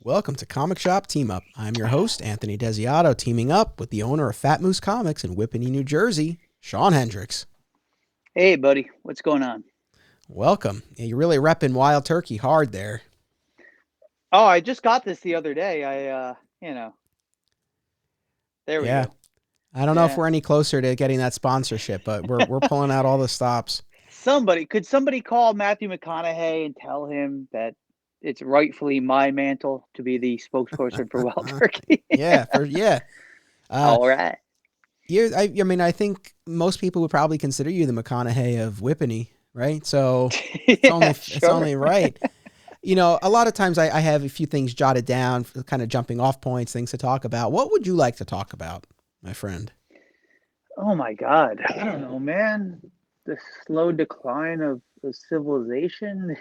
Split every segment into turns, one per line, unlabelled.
Welcome to Comic Shop Team Up. I'm your host, Anthony Desiato, teaming up with the owner of Fat Moose Comics in Whippany, New Jersey, Shawn Hendricks.
Hey, buddy. What's going on?
Welcome. Yeah, you're really repping Wild Turkey hard there.
Oh, I just got this the other day. There we
Yeah.
go.
I don't know if
Yeah.
we're any closer to getting that sponsorship, but we're pulling out all the stops.
Could somebody call Matthew McConaughey and tell him that it's rightfully my mantle to be the spokesperson for Wild Turkey?
Yeah. Uh,
All right.
I think most people would probably consider you the McConaughey of Whippany, right? So
Yeah,
it's
sure.
only right. You know, a lot of times I have a few things jotted down, kind of jumping off points, things to talk about. What would you like to talk about, my friend?
Oh my God. I don't know, man. The slow decline of civilization.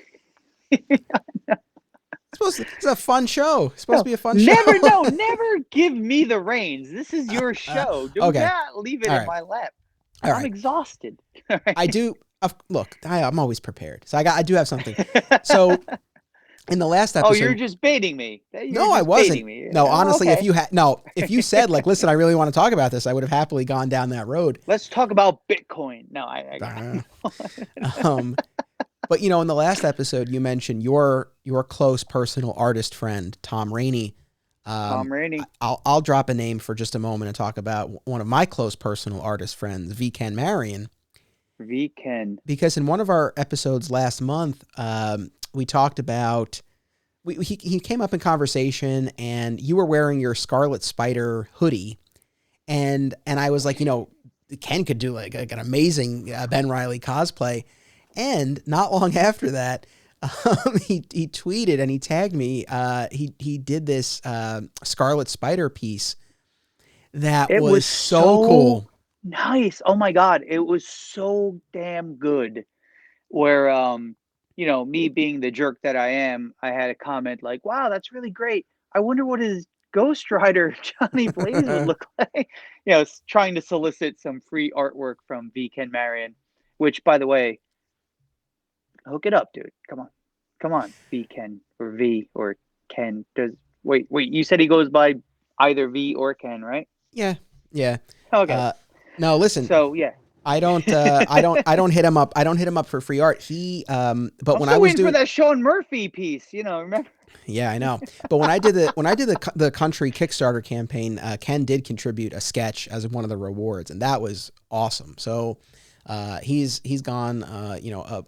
It's a fun show. It's supposed to
No,
be a fun show.
never give me the reins. This is your show. Do
Okay.
not leave it
All
in
right.
my lap.
All
I'm
right.
exhausted. All
I
right.
do. Look, I'm always prepared. So I do have something. So in the last
Oh, you're
episode,
just baiting me. You're
no, I
just
wasn't.
baiting me.
No,
Oh,
honestly,
okay.
if you said like, listen, I really want to talk about this, I would have happily gone down that road.
Let's talk about Bitcoin. No, I
Uh,
got
um, but you know, in the last episode, you mentioned your close personal artist friend, Tom Rainey.
Tom Rainey.
I'll drop a name for just a moment and talk about one of my close personal artist friends, VKenMarion.
VKen.
Because in one of our episodes last month, we talked about he came up in conversation, and you were wearing your Scarlet Spider hoodie, and I was like, you know, Ken could do like an amazing Ben Reilly cosplay, and not long after that. He tweeted and he tagged me. He did this Scarlet Spider piece that
It
was
was
so
so
cool.
nice. Oh my God. It was so damn good. Where me being the jerk that I am, I had a comment like, "Wow, that's really great. I wonder what his Ghost Rider Johnny Blaze would look like." Trying to solicit some free artwork from VKenMarion, which, by the way, hook it up, dude. Come on, VKen or V or Ken. Does wait? You said he goes by either V or Ken, right?
Yeah, yeah.
Okay,
Uh, no, listen,
so yeah,
I don't hit him up. I don't hit him up for free art. But
I'm
when I
still
was
waiting for
doing,
that Sean Murphy piece. Remember?
yeah, I know. But when I did the country Kickstarter campaign, Ken did contribute a sketch as one of the rewards, and that was awesome. So, he's gone,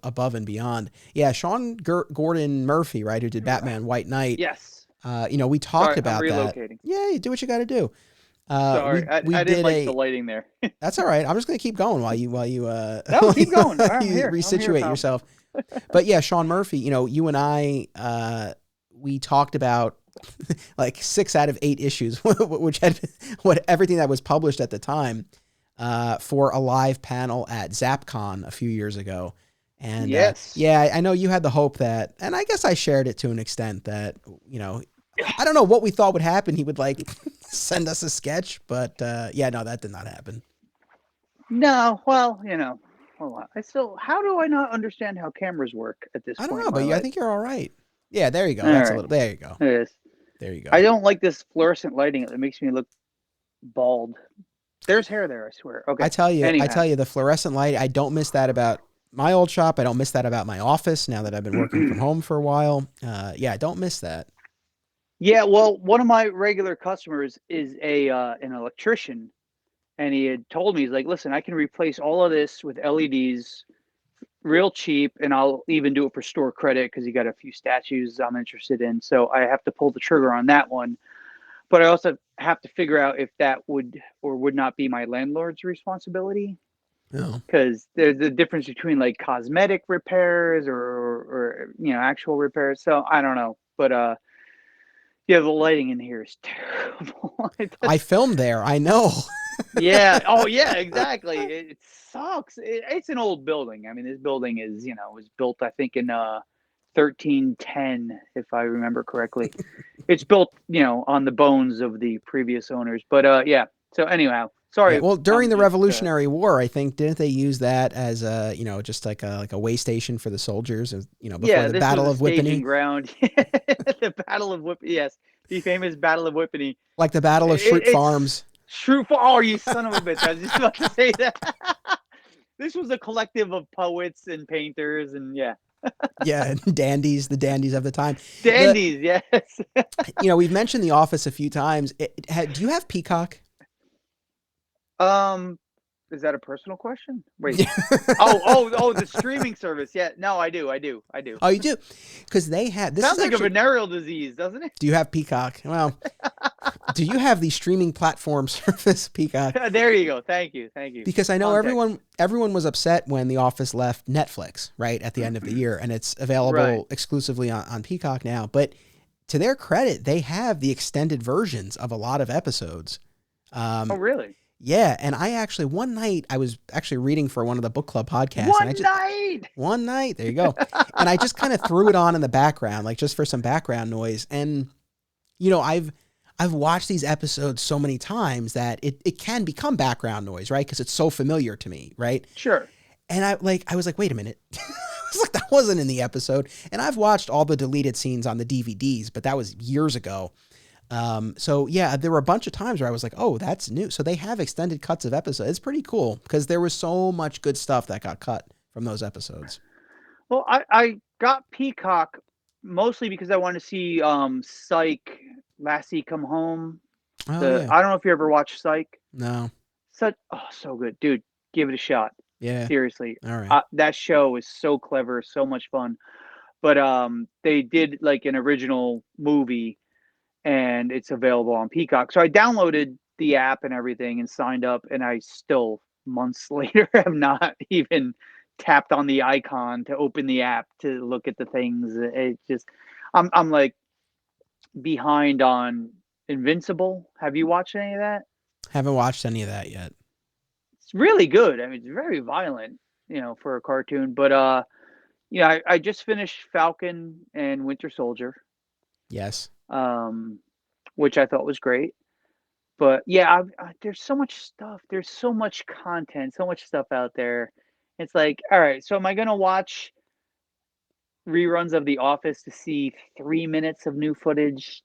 above and beyond. Yeah, Sean Gordon Murphy, right, who did Batman White Knight.
Yes.
We talked
Sorry, I'm
about that.
relocating.
Yeah, you do what you got to do.
Sorry,
We
I didn't
did
like the
a.
lighting there.
That's all right. I'm just gonna keep going while you
No, keep going. All right, I'm
you
here. I'm here,
resituate
pal.
yourself. But yeah, Sean Murphy. You know, you and I we talked about like 6 out of 8 issues, which had everything that was published at the time for a live panel at ZapCon a few years ago. And
Yes.
yeah, I know you had the hope that, and I guess I shared it to an extent that, you know, I don't know what we thought would happen. He would like send us a sketch, but yeah, no, that did not happen.
No, well, hold on. How do I not understand how cameras work at this
I don't
point
know,
in my
but I
life?
think you're all right. Yeah, there you go.
All
That's a
right,
little. There you go.
it is.
There you go.
I don't like this fluorescent lighting. It makes me look bald. There's hair there, I swear. Okay.
I
Anyhow.
tell you, the fluorescent light. I don't miss that about my old shop. I don't miss that about my office now that I've been working from home for a while. Yeah, I don't miss that.
Yeah, well, one of my regular customers is a an electrician, and he had told me, he's like, listen, I can replace all of this with LEDs real cheap, and I'll even do it for store credit because he got a few statues I'm interested in. So I have to pull the trigger on that one. But I also have to figure out if that would or would not be my landlord's responsibility,
No.
because there's a difference between like cosmetic repairs or actual repairs. So I don't know. But yeah, the lighting in here is terrible.
I filmed there. I know.
Yeah. Oh, yeah, exactly. It sucks. It's an old building. I mean, this building was built, I think, in 1310, if I remember correctly. It's built, on the bones of the previous owners. But yeah. So anyhow,
Yeah,
Sorry,
well, during
I'm
the
just
Revolutionary War, I think didn't they use that as a just like a way station for the soldiers, before
yeah.
the
This was
Battle
a
of
staging
Whippany,
ground. The Battle of Whippany. Yes, the famous Battle of Whippany.
like the Battle of Shroot
It's
Farms.
true for oh, you son of a bitch! I was just about to say that. This was a collective of poets and painters, and yeah,
Yeah, dandies, the dandies of the time. The
dandies. Yes.
we've mentioned The Office a few times. Do you have Peacock?
Um, is that a personal question? Wait.
Yeah.
The streaming service. Yeah, no, I do.
Oh, you do, because they have. This is
Sounds like a
actually.
venereal disease, doesn't it?
Do you have Peacock? Well, do you have the streaming platform service Peacock?
There you go. Thank you.
Because I know
Context.
everyone was upset when The Office left Netflix right at the end of the year, and it's
Right.
available exclusively on Peacock now. But to their credit, they have the extended versions of a lot of episodes.
Oh,
Um,
really?
yeah, and one night I was actually reading for one of the book club podcasts, and
One night.
one night, there you go, and I just kind of threw it on in the background, like just for some background noise, and I've watched these episodes so many times that it can become background noise, right? Because it's so familiar to me, right?
Sure.
And I was like, wait a minute. I was like, that wasn't in the episode. And I've watched all the deleted scenes on the DVDs, but that was years ago. So yeah, there were a bunch of times where I was like, oh, that's new. So they have extended cuts of episodes. It's pretty cool because there was so much good stuff that got cut from those episodes.
Well, I got Peacock mostly because I want to see Psych Lassie Come Home.
Oh
The
yeah.
I don't know if you ever watched Psych.
No.
So good, dude. Give it a shot.
Yeah.
Seriously,
All right.
that show is so clever, so much fun. But they did like an original movie, and it's available on Peacock. So I downloaded the app and everything and signed up, and I still months later have not even tapped on the icon to open the app to look at the things. It just, I'm like behind on Invincible. Have you watched any of that?
Haven't watched any of that yet.
It's really good. I mean, it's very violent, for a cartoon. But I just finished Falcon and Winter Soldier,
Yes.
um, which I thought was great. But yeah, there's so much stuff. There's so much content, so much stuff out there. It's like, all right, so am I gonna watch reruns of The Office to see 3 minutes of new footage?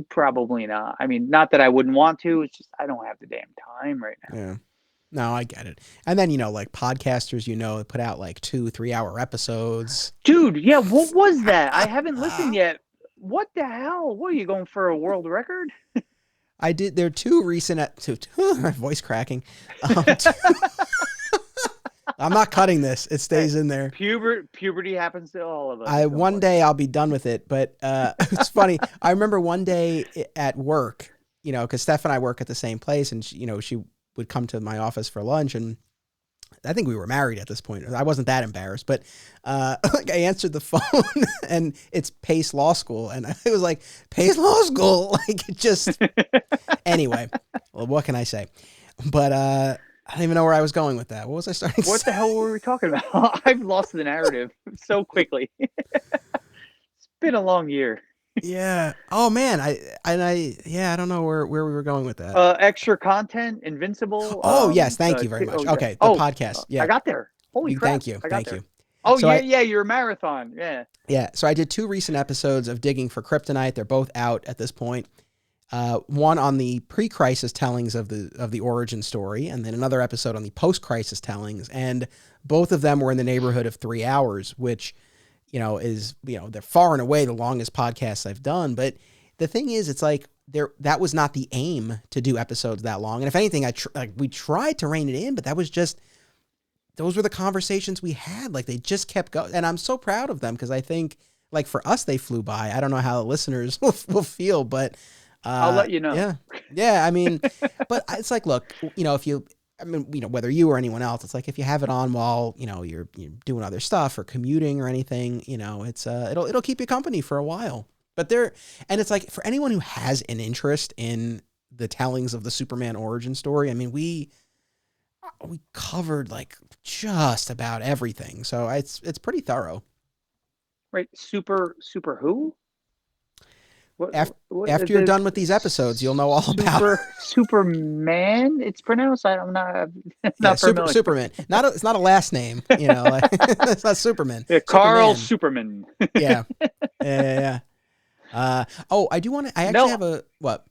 Probably not. I mean, not that I wouldn't want to. It's just I don't have the damn time right now.
Yeah. No, I get it. And then, like podcasters, put out like 2-3 hour episodes.
Dude, yeah, what was that? I haven't listened yet. What the hell? What are you going for a world record?
I did. There are two recent, my voice cracking. I'm not cutting this. It stays in there.
Puberty happens to all of us.
One day I'll be done with it, but it's funny. I remember one day at work, because Steph and I work at the same place, and she would come to my office for lunch, and I think we were married at this point. I wasn't that embarrassed, but like I answered the phone, and it's Pace Law School, and it was like Pace Law School, like it just. Anyway, well, what can I say? But I don't even know where I was going with that. What was I starting?
What the hell were we talking about? I've lost the narrative so quickly. It's been a long year.
Yeah. Oh man. I don't know where we were going with that.
Extra content, Invincible.
Oh yes, thank you very much. Okay, the podcast. Yeah.
I got there. Holy crap!
Thank you. Thank you.
Oh
So
yeah, your marathon. Yeah.
Yeah. So I did 2 recent episodes of Digging for Kryptonite. They're both out at this point. One on the pre-crisis tellings of the origin story, and then another episode on the post-crisis tellings. And both of them were in the neighborhood of 3 hours, which is, they're far and away the longest podcasts I've done. But the thing is, it's like that was not the aim to do episodes that long. And if anything, we tried to rein it in, but those were the conversations we had. Like they just kept going. And I'm so proud of them because I think like for us, they flew by. I don't know how the listeners will feel, but
I'll let you know.
Yeah. Yeah. I mean, but it's like, look, whether you or anyone else, it's like if you have it on while, you're doing other stuff or commuting or anything, it's it'll keep you company for a while. But and it's like for anyone who has an interest in the tellings of the Superman origin story, I mean, we covered like just about everything. So it's pretty thorough.
Right. Super who? What,
After
what
after you're
the
done with these episodes, you'll know all about.
Superman? It's pronounced. I'm not
Yeah,
not
Super
familiar.
Superman. It's not a last name, you know. Like, it's not Superman.
Yeah, Carl
Superman.
Superman.
Yeah, yeah. Oh, I do want to. I actually
No,
have a what?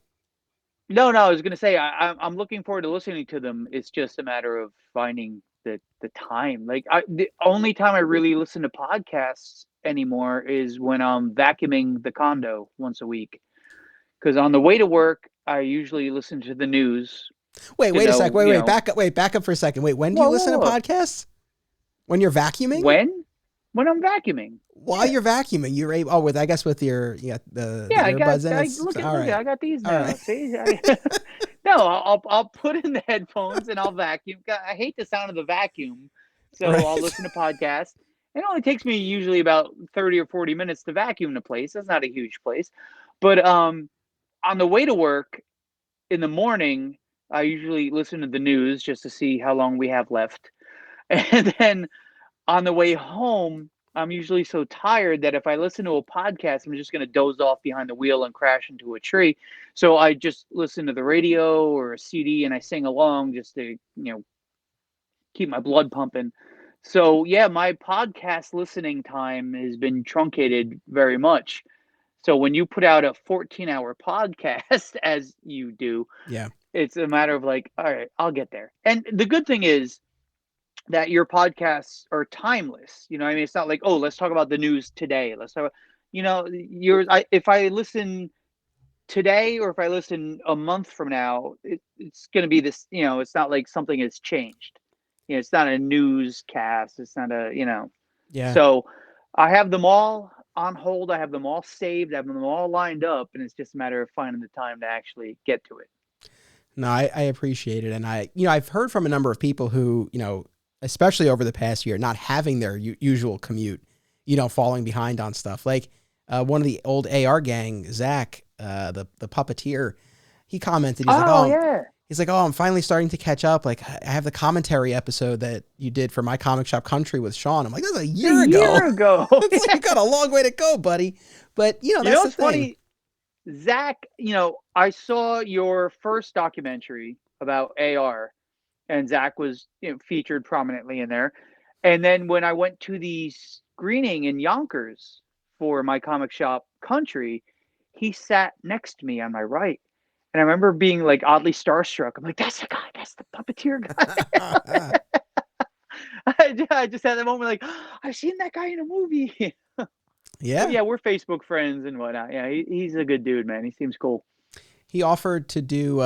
no. I was gonna say I'm looking forward to listening to them. It's just a matter of finding the time. Like the only time I really listen to podcasts anymore is when I'm vacuuming the condo once a week. Because on the way to work, I usually listen to the news
Wait,
to
wait a sec.
know,
Wait, wait. Back up. Wait, back up for a second. Wait, when do you listen to
whoa.
podcasts? When you're vacuuming?
When I'm vacuuming.
While
Yeah.
you're vacuuming, you're able. Oh, with I guess with your the
Yeah,
earbuds in.
I
It's
look
all
at
right.
I got these
All right.
now. See, no, I'll put in the headphones and I'll vacuum. I hate the sound of the vacuum, so I'll
Right.
listen to podcasts. It only takes me usually about 30 or 40 minutes to vacuum the place. That's not a huge place, but on the way to work in the morning, I usually listen to the news just to see how long we have left, and then on the way home, I'm usually so tired that if I listen to a podcast, I'm just going to doze off behind the wheel and crash into a tree. So I just listen to the radio or a CD and I sing along just to, keep my blood pumping. So yeah, my podcast listening time has been truncated very much. So when you put out a 14-hour podcast as you do,
Yeah.
it's a matter of like, all right, I'll get there. And the good thing is that your podcasts are timeless. I mean, it's not like, oh, let's talk about the news today. Let's talk about, if I listen today or if I listen a month from now, it's going to be this, it's not like something has changed. It's not a newscast. It's not
Yeah.
so I have them all on hold. I have them all saved. I have them all lined up. And it's just a matter of finding the time to actually get to it.
No, I appreciate it, and I've heard from a number of people who, especially over the past year, not having their usual commute, falling behind on stuff. Like one of the old AR gang, Zach, the puppeteer, he commented.
Oh, yeah.
He's like, oh, I'm finally starting to catch up. Like I have the commentary episode that you did for My Comic Shop Country with Sean. I'm like, that's a
A
year ago.
year ago.
It's like you got a long way to go, buddy. But that's the
What's
thing.
funny? Zach, I saw your first documentary about AR, and Zach was featured prominently in there. And then when I went to the screening in Yonkers for My Comic Shop Country, he sat next to me on my right. And I remember being like oddly starstruck. I'm like, that's the guy, that's the puppeteer guy. I just had that moment like, oh, I've seen that guy in a movie. But
Yeah.
yeah, we're Facebook friends and whatnot. Yeah, he's a good dude, man. He seems cool.
He offered to do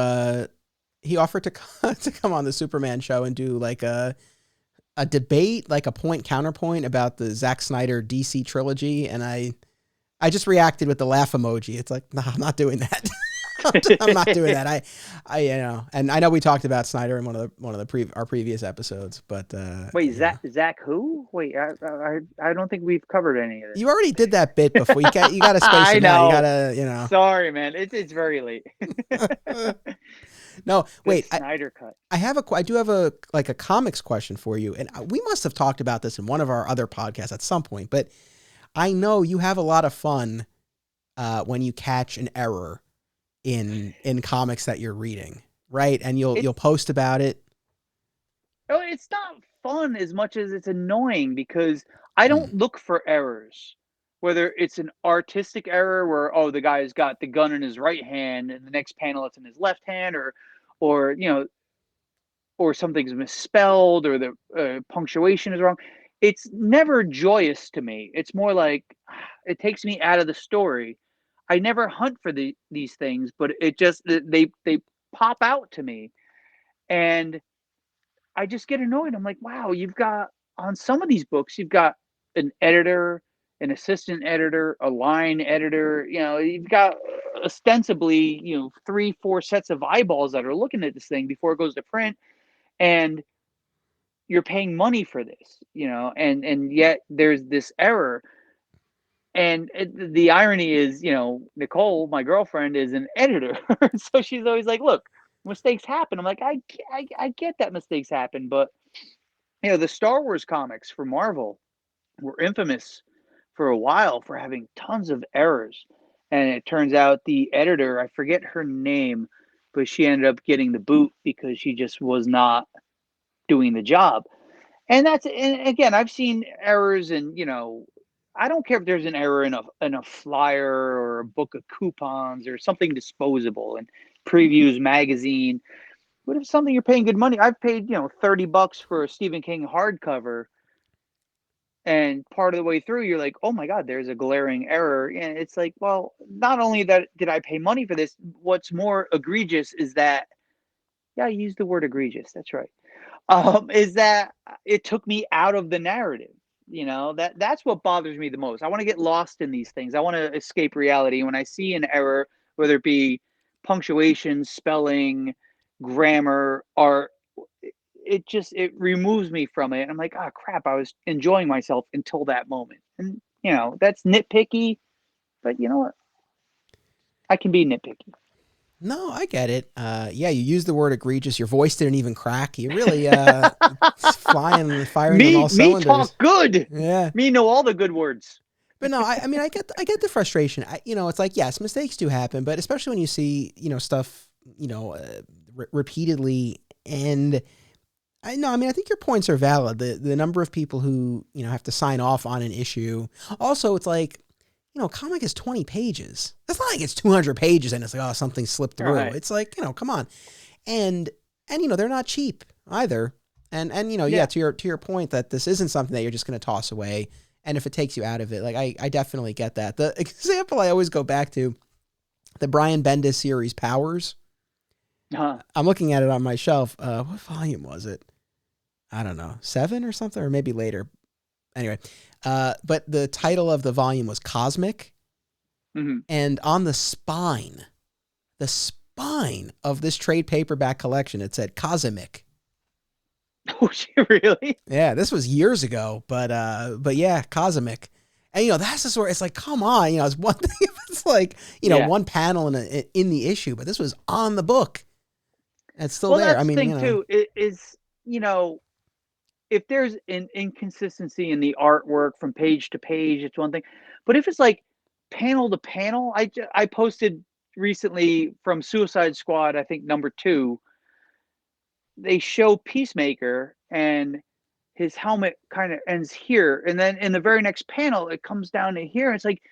he offered to to come on the Superman show and do like a debate, like a point counterpoint about the Zack Snyder DC trilogy, and I just reacted with the laugh emoji. It's like, no, I'm not doing that. I'm not doing that. And I know we talked about Snyder in one of our previous episodes, but
Wait, Zach who? Wait, I don't think we've covered any of this.
you already did that bit before. You got to space
I
it out. You
know.
gotta.
Sorry, man. It's very late.
No, wait.
Snyder cut.
I do have a comics question for you, and we must have talked about this in one of our other podcasts at some point. But I know you have a lot of fun when you catch an error in comics that you're reading, right? And you'll post about it.
Oh, it's not fun as much as it's annoying because I don't look for errors. Whether it's an artistic error where the guy's got the gun in his right hand and the next panel it's in his left hand, or or something's misspelled or the punctuation is wrong. It's never joyous to me. It's more like it takes me out of the story. I never hunt for these things, but it just they pop out to me, and I just get annoyed. I'm like, wow, you've got on some of these books, you've got an editor, an assistant editor, a line editor. You've got ostensibly, 3, 4 sets of eyeballs that are looking at this thing before it goes to print, and you're paying money for this, and yet there's this error. And the irony is, Nicole, my girlfriend, is an editor, so she's always like, "Look, mistakes happen." I'm like, I get that mistakes happen, but the Star Wars comics for Marvel were infamous for a while for having tons of errors. And it turns out the editor, I forget her name, but she ended up getting the boot because she just was not doing the job. And again, I've seen errors and I don't care if there's an error in a flyer or a book of coupons or something disposable and previews magazine. What if something you're paying good money? I've paid, $30 for a Stephen King hardcover, and part of the way through you're like, oh my god, there's a glaring error. And it's like, well, not only that did I pay money for this, what's more egregious is that, yeah, I used the word egregious, that's right, is that it took me out of the narrative. That's what bothers me the most. I want to get lost in these things. I want to escape reality. When I see an error, whether it be punctuation, spelling, grammar, art, it removes me from it. And I'm like, oh crap, I was enjoying myself until that moment. And that's nitpicky, but you know what? I can be nitpicky.
No, I get it. Yeah, you used the word egregious. Your voice didn't even crack. You really firing on all
Me talk
cylinders.
good.
Yeah.
Me know all the good words.
But no, I mean, I get the frustration. It's like, yes, mistakes do happen, but especially when you see, stuff, repeatedly. And I know, I mean, I think your points are valid. The number of people who, have to sign off on an issue. Also, it's like, comic is 20 pages. It's not like it's 200 pages and it's like, oh, something slipped
All
through.
right.
It's like, come on. And they're not cheap either. And
Yeah.
to your point that this isn't something that you're just going to toss away. And if it takes you out of it, like I definitely get that. The example I always go back to, the Brian Bendis series Powers.
Uh-huh.
I'm looking at it on my shelf. What volume was it? I don't know, 7 or something, or maybe later. Anyway, but the title of the volume was Cosmic.
Mm-hmm.
And on the spine of this trade paperback collection, it said Cosmic.
Oh, shit, really?
Yeah, this was years ago, but yeah, Cosmic. And that's the sort. It's like, come on, it's one thing if it's like
Yeah.
one panel in the issue, but this was on the book. It's still
Well,
there. I
that's the
mean,
thing too. It is, if there's an inconsistency in the artwork from page to page, it's one thing. But if it's like panel to panel, I posted recently from Suicide Squad, I think number 2, they show Peacemaker and his helmet kind of ends here, and then in the very next panel it comes down to here. It's like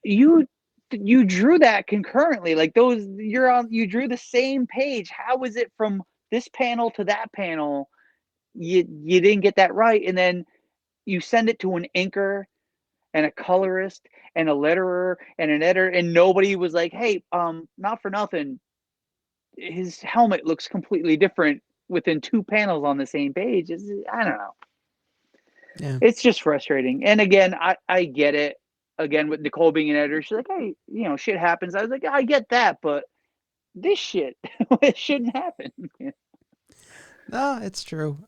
you you drew that concurrently, like those, you drew the same page. How is it from this panel to that panel you didn't get that right? And then you send it to an inker and a colorist and a letterer and an editor, and nobody was like, hey, not for nothing, his helmet looks completely different within 2 panels on the same page. I don't know.
yeah.
It's just frustrating. And again, I get it. Again, with Nicole being an editor, she's like, hey, shit happens. I was like, I get that, but this shit, it shouldn't happen.
No, it's true.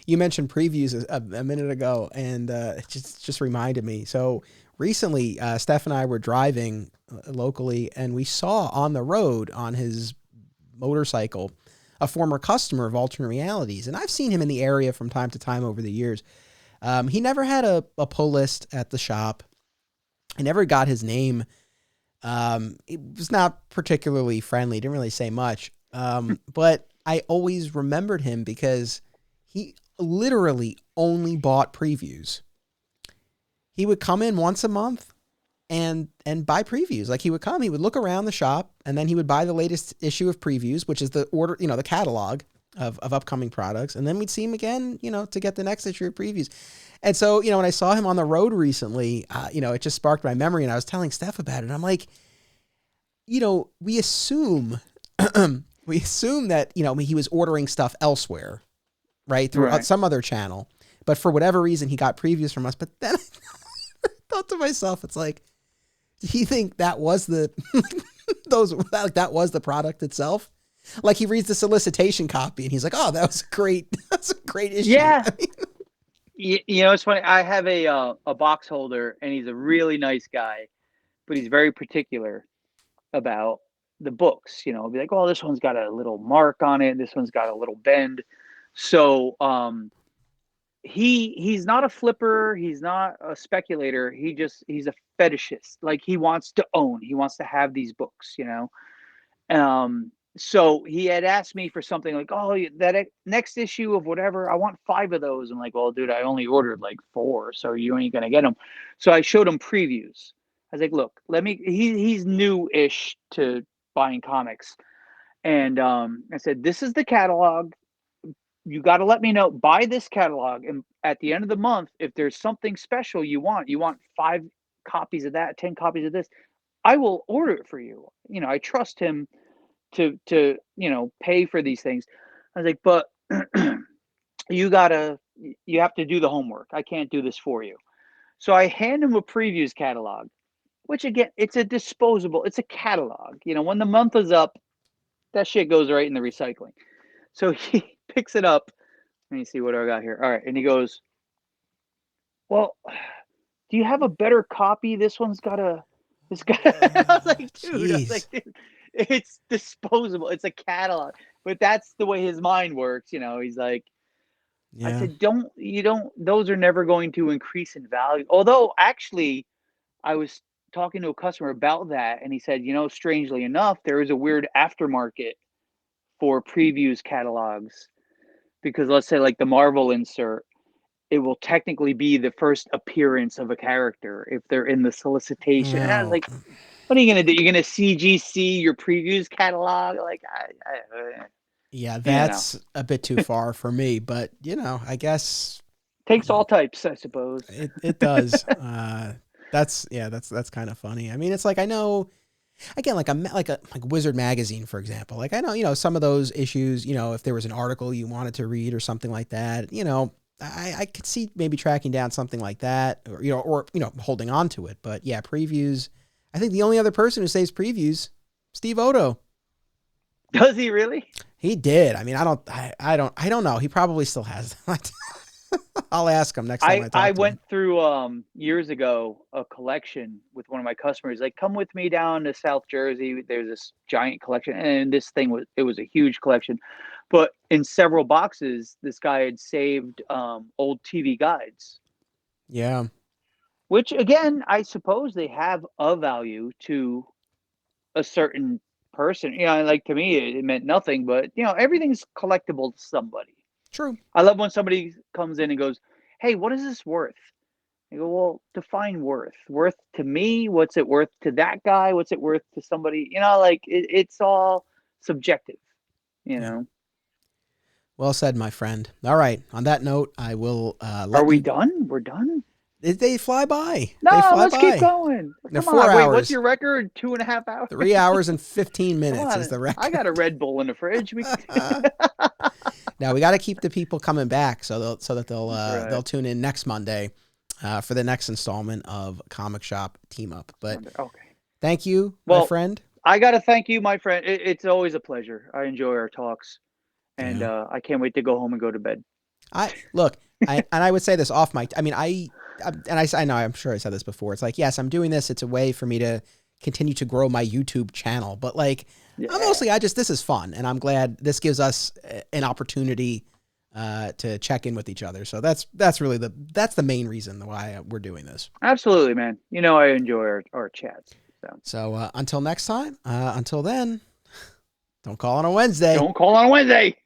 You mentioned previews a minute ago, and it just reminded me. So recently, Steph and I were driving locally, and we saw on the road on his motorcycle a former customer of Alternate Realities, and I've seen him in the area from time to time over the years. He never had a pull list at the shop. I never got his name. It was not particularly friendly. Didn't really say much. But I always remembered him because he literally only bought previews. He would come in once a month and buy previews. Like he would look around the shop, and then he would buy the latest issue of previews, which is the order, the catalog of upcoming products. And then we'd see him again, to get the next issue of previews. And so, when I saw him on the road recently, it just sparked my memory, and I was telling Steph about it. And I'm like, we assume that, he was ordering stuff elsewhere, right? Through
Right.
some other channel. But for whatever reason, he got previews from us. But then I thought to myself, it's like, do you think that was the, that was the product itself? Like he reads the solicitation copy and he's like, oh, that's a great issue.
Yeah.
I mean,
It's funny. I have a box holder, and he's a really nice guy, but he's very particular about the books. Be like, oh, this one's got a little mark on it. This one's got a little bend. So he's not a flipper, he's not a speculator, he's a fetishist. Like, he wants to own, he wants to have these books, you know. So he had asked me for something like, oh, next issue of whatever, I want 5 of those. I'm like, well, dude, I only ordered like 4, so you ain't gonna get them. So I showed him previews. I was like, look, he's new-ish to buying comics. And I said, this is the catalog. You got to let me know, buy this catalog, and at the end of the month, if there's something special you want 5 copies of that, 10 copies of this, I will order it for you. You know, I trust him to pay for these things. I was like, but you have to do the homework. I can't do this for you. So I hand him a previews catalog, which, again, it's a disposable, it's a catalog. You know, when the month is up, that shit goes right in the recycling. So he picks it up. Let me see what I got here. All right. And he goes, well, do you have a better copy? This one's got a, I was like, dude, it's disposable. It's a catalog. But that's the way his mind works. You know, he's like, I said, those are never going to increase in value. Although, actually, I was talking to a customer about that, and he said, you know, strangely enough, there is a weird aftermarket for previews catalogs, because let's say like the Marvel insert, it will technically be the first appearance of a character if they're in the solicitation. And I was like, what are you going to do? You're going to CGC your previews catalog? Like,
yeah, that's a bit too far for me, but you know, I guess
takes all types, I suppose.
It does. That's kind of funny. I mean, it's like, I know, again, like Wizard magazine, for example. Like, I know, you know, some of those issues, you know, if there was an article you wanted to read or something like that, you know, I could see maybe tracking down something like that, or holding on to it. But yeah, previews. I think the only other person who saves previews, Steve Odo.
Does he really?
He did. I mean, I don't know. He probably still has that. I'll ask him next time
I went through years ago a collection with one of my customers. Like, come with me down to South Jersey. There's this giant collection, and this thing was a huge collection. But in several boxes, this guy had saved old TV guides.
Yeah.
Which, again, I suppose they have a value to a certain person. You know, like, to me, it meant nothing, but, you know, everything's collectible to somebody.
True.
I love when somebody comes in and goes, hey, what is this worth? I go, well, define worth. Worth to me? What's it worth to that guy? What's it worth to somebody? You know, like, it's all subjective, you know?
Well said, my friend. All right. On that note, I will
Are we done? We're done?
They fly by.
No,
they fly
let's
by.
keep going.
They're
Come
4
on.
hours.
Wait, what's your record? 2.5 hours?
3 hours and 15 minutes is the record.
I got a Red Bull in the fridge.
Now we got to keep the people coming back so that they'll tune in next Monday for the next installment of Comic Shop Team Up. But
okay.
Thank you, my friend.
I got to thank you, my friend. It's always a pleasure. I enjoy our talks, and I can't wait to go home and go to bed.
I would say this off mic. I mean, I know, I'm sure I said this before. It's like, yes, I'm doing this. It's a way for me to continue to grow my YouTube channel. But like, mostly this is fun, and I'm glad this gives us an opportunity to check in with each other. So that's really the main reason why we're doing this.
Absolutely, man. You know, I enjoy our chats.
So until next time, until then, don't call on a Wednesday.
Don't call on a Wednesday.